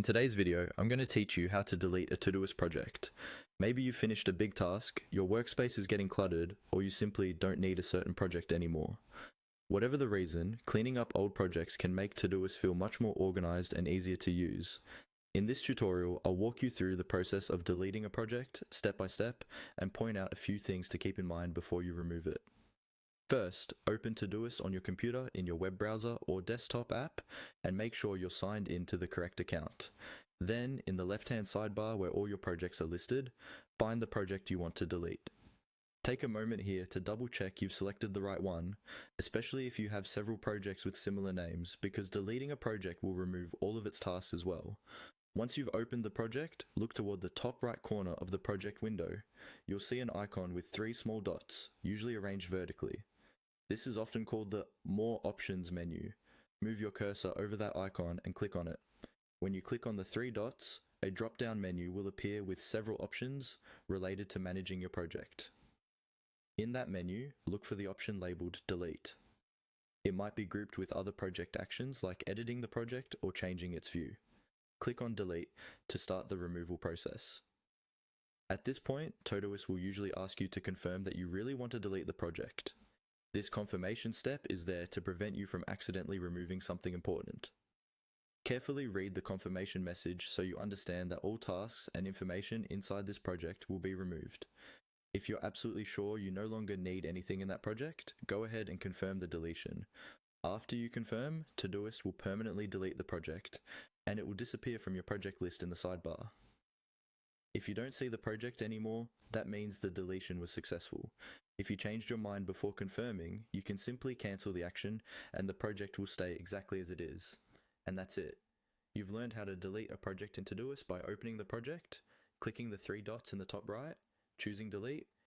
In today's video, I'm going to teach you how to delete a Todoist project. Maybe you finished a big task, your workspace is getting cluttered, or you simply don't need a certain project anymore. Whatever the reason, cleaning up old projects can make Todoist feel much more organized and easier to use. In this tutorial, I'll walk you through the process of deleting a project, step by step, and point out a few things to keep in mind before you remove it. First, open Todoist on your computer in your web browser or desktop app and make sure you're signed in to the correct account. Then, in the left-hand sidebar where all your projects are listed, find the project you want to delete. Take a moment here to double check you've selected the right one, especially if you have several projects with similar names, because deleting a project will remove all of its tasks as well. Once you've opened the project, look toward the top right corner of the project window. You'll see an icon with 3 small dots, usually arranged vertically. This is often called the More Options menu. Move your cursor over that icon and click on it. When you click on the 3 dots, a drop-down menu will appear with several options related to managing your project. In that menu, look for the option labeled Delete. It might be grouped with other project actions like editing the project or changing its view. Click on Delete to start the removal process. At this point, Todoist will usually ask you to confirm that you really want to delete the project. This confirmation step is there to prevent you from accidentally removing something important. Carefully read the confirmation message so you understand that all tasks and information inside this project will be removed. If you're absolutely sure you no longer need anything in that project, go ahead and confirm the deletion. After you confirm, Todoist will permanently delete the project, and it will disappear from your project list in the sidebar. If you don't see the project anymore, that means the deletion was successful. If you changed your mind before confirming, you can simply cancel the action and the project will stay exactly as it is. And that's it. You've learned how to delete a project in Todoist by opening the project, clicking the 3 dots in the top right, choosing delete,